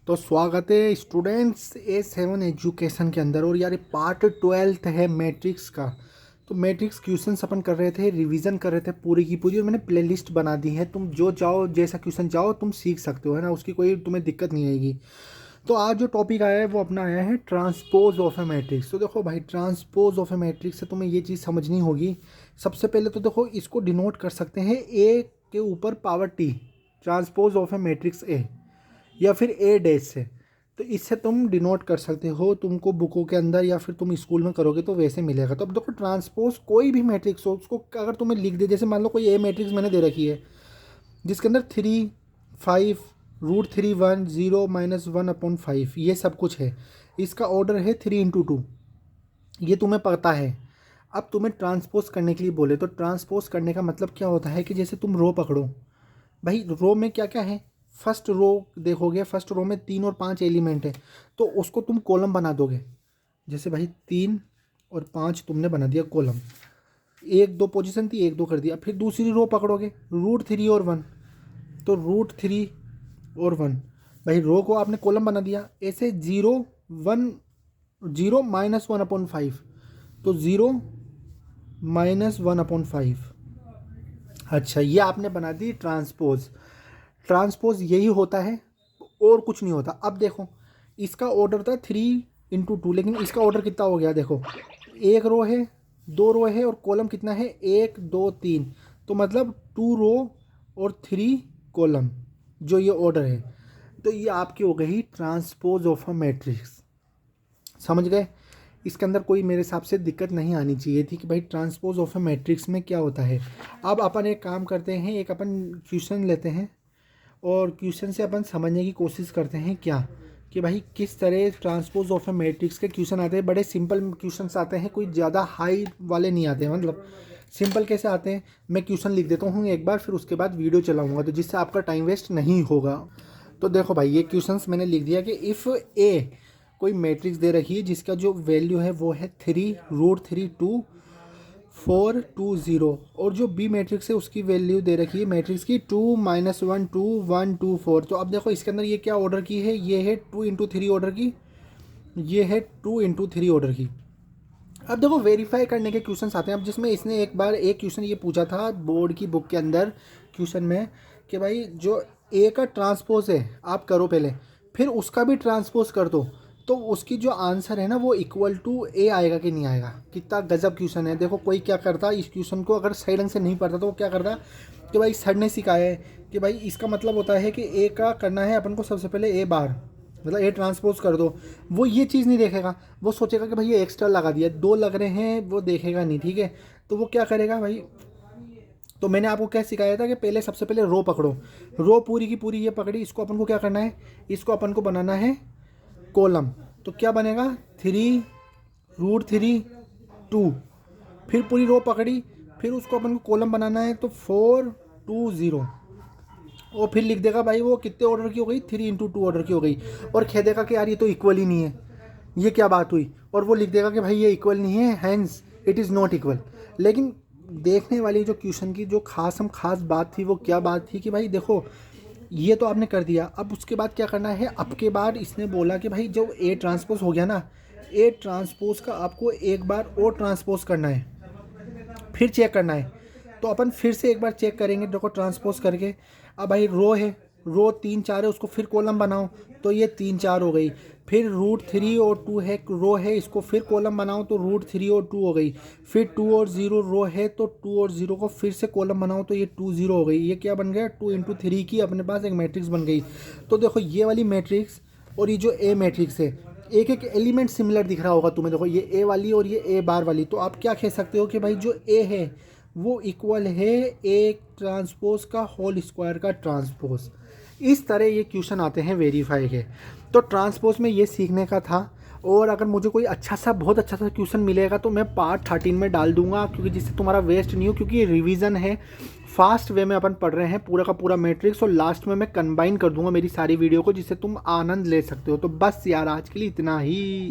तो स्वागत है स्टूडेंट्स A7 एजुकेशन के अंदर। और यार पार्ट 12 है मैट्रिक्स का। तो मैट्रिक्स क्वेश्चंस अपन कर रहे थे, रिवीजन कर रहे थे पूरी की पूरी, और मैंने प्लेलिस्ट बना दी है। तुम जो चाहो जैसा क्वेश्चन चाहो तुम सीख सकते हो, है ना। उसकी कोई तुम्हें दिक्कत नहीं आएगी। तो आज जो टॉपिक आया है वो अपना आया है ट्रांसपोज ऑफ ए मैट्रिक्स। तो देखो भाई, ट्रांसपोज ऑफ ए मैट्रिक्स से तुम्हें ये चीज़ समझनी होगी। सबसे पहले तो देखो, इसको डिनोट कर सकते हैं ए के ऊपर power T, transpose of A matrix A, या फिर ए डैश से। तो इससे तुम डिनोट कर सकते हो, तुमको बुकों के अंदर या फिर तुम स्कूल में करोगे तो वैसे मिलेगा। तो अब देखो, ट्रांसपोज कोई भी मैट्रिक्स हो उसको अगर तुम्हें लिख दे, जैसे मान लो कोई ए मैट्रिक्स मैंने दे रखी है जिसके अंदर 3, 5, √3, 1, 0, -1/5 ये सब कुछ है। इसका ऑर्डर है 3 × 2, ये तुम्हें पता है। अब तुम्हें ट्रांसपोज करने के लिए बोले तो ट्रांसपोज करने का मतलब क्या होता है कि जैसे तुम रो पकड़ो भाई, रो में क्या क्या है। फर्स्ट रो देखोगे, फर्स्ट रो में 3 और 5 एलिमेंट है, तो उसको तुम कॉलम बना दोगे। जैसे भाई 3 और 5 तुमने बना दिया कॉलम, 1 2 पोजीशन थी, 1 2 कर दिया। फिर दूसरी रो पकड़ोगे, √3 और 1, तो √3 और 1 भाई रो को आपने कॉलम बना दिया। ऐसे 0 1 0 -1/5, तो 0 -1/5। अच्छा, ये आपने बना दी ट्रांसपोज। ट्रांसपोज यही होता है और कुछ नहीं होता। अब देखो, इसका ऑर्डर था 3 × 2, लेकिन इसका ऑर्डर कितना हो गया देखो, 1 रो है, 2 रो है, और कॉलम कितना है 1 2 3, तो मतलब 2 रो और 3 कॉलम, जो ये ऑर्डर है। तो ये आपकी हो गई ट्रांसपोज ऑफ अ मैट्रिक्स। समझ गए। इसके अंदर कोई मेरे हिसाब से दिक्कत नहीं आनी चाहिए थी कि भाई ट्रांसपोज ऑफ अ मैट्रिक्स में क्या होता है। अब अपन एक काम करते हैं, एक अपन क्वेश्चन लेते हैं और क्वेश्चन से अपन समझने की कोशिश करते हैं क्या कि भाई किस तरह ट्रांसपोज ऑफ ए मैट्रिक्स के क्वेश्चन आते हैं। बड़े सिंपल क्वेश्चंस आते हैं, कोई ज़्यादा हाई वाले नहीं आते हैं। मतलब सिंपल कैसे आते हैं, मैं क्वेश्चन लिख देता हूँ एक बार, फिर उसके बाद वीडियो चलाऊँगा, तो जिससे आपका टाइम वेस्ट नहीं होगा। तो देखो भाई, ये क्वेश्चंस मैंने लिख दिया कि इफ़ ए कोई मैट्रिक्स दे रखी है जिसका जो वैल्यू है वो है 3 √3 2 4 2 0, और जो बी मैट्रिक्स है उसकी वैल्यू दे रखी है मैट्रिक्स की 2 -1 2 1 2 4। तो अब देखो इसके अंदर ये क्या ऑर्डर की है, ये है 2 × 3 ऑर्डर की, ये है 2 × 3 ऑर्डर की। अब देखो, वेरीफाई करने के क्वेश्चंस आते हैं। अब जिसमें इसने एक बार एक क्वेश्चन ये पूछा था बोर्ड की बुक के अंदर क्वेश्चन में कि भाई जो ए का ट्रांसपोज है आप करो पहले, फिर उसका भी ट्रांसपोज कर दो, तो उसकी जो आंसर है ना वो इक्वल टू ए आएगा कि नहीं आएगा। कितना गजब क्वेश्चन है। देखो, कोई क्या करता इस क्वेश्चन को, अगर सही ढंग से नहीं पढ़ता तो वो क्या करता कि भाई सर ने सिखाया है कि भाई इसका मतलब होता है कि ए का करना है अपन को सबसे पहले ए बार, मतलब ए ट्रांसपोज कर दो। वो ये चीज़ नहीं देखेगा, वो सोचेगा कि भाई ये एक्स्ट्रा लगा दिया, 2 लग रहे हैं, वो देखेगा नहीं। ठीक है, तो वो क्या करेगा भाई। तो मैंने आपको क्या सिखाया था कि पहले सबसे पहले रो पकड़ो, रो पूरी की पूरी ये पकड़ी, इसको अपन को क्या करना है, इसको अपन को बनाना है कॉलम। तो क्या बनेगा 3 √3 2, फिर पूरी रो पकड़ी, फिर उसको अपन को कॉलम बनाना है तो 4 2 0, और फिर लिख देगा भाई वो कितने ऑर्डर की हो गई, 3 × 2 ऑर्डर की हो गई। और कह देगा कि यार ये तो इक्वल ही नहीं है, ये क्या बात हुई। और वो लिख देगा कि भाई ये इक्वल नहीं है, hence it is not equal. लेकिन देखने वाली जो क्वेश्चन की जो खास बात थी वो क्या बात थी कि भाई देखो, ये तो आपने कर दिया। अब उसके बाद क्या करना है, अब के बाद इसने बोला कि भाई जो ए ट्रांसपोज हो गया ना, ए ट्रांसपोज का आपको एक बार और ट्रांसपोज करना है, फिर चेक करना है। तो अपन फिर से एक बार चेक करेंगे, देखो ट्रांसपोज करके। अब भाई रो है, रो 3 4 है, उसको फिर कॉलम बनाओ, तो ये 3 4 हो गई। फिर √3 और 2 है, रो है, इसको फिर कॉलम बनाओ तो √3 और 2 हो गई। फिर 2 और 0 रो है, तो 2 और 0 को फिर से कॉलम बनाओ तो ये 2 0 हो गई। ये क्या बन गया, 2 × 3 की अपने पास एक मैट्रिक्स बन गई। तो देखो ये वाली मैट्रिक्स और ये जो ए मैट्रिक्स है, एक एक एलिमेंट सिमिलर दिख रहा होगा तुम्हें। देखो ये ए वाली और ये ए बार वाली, तो आप क्या कह सकते हो कि भाई जो ए है वो इक्वल है ए ट्रांसपोज का होल स्क्वायर का ट्रांसपोज। इस तरह ये क्वेश्चन आते हैं वेरीफाई के। तो ट्रांसपोज में ये सीखने का था। और अगर मुझे कोई अच्छा सा बहुत अच्छा सा क्वेश्चन मिलेगा तो मैं पार्ट 13 में डाल दूंगा, क्योंकि जिससे तुम्हारा वेस्ट नहीं हो, क्योंकि ये रिवीजन है, फास्ट वे में अपन पढ़ रहे हैं पूरा का पूरा मैट्रिक्स, और लास्ट में मैं कंबाइन कर दूंगा मेरी सारी वीडियो को, जिससे तुम आनंद ले सकते हो। तो बस यार आज के लिए इतना ही।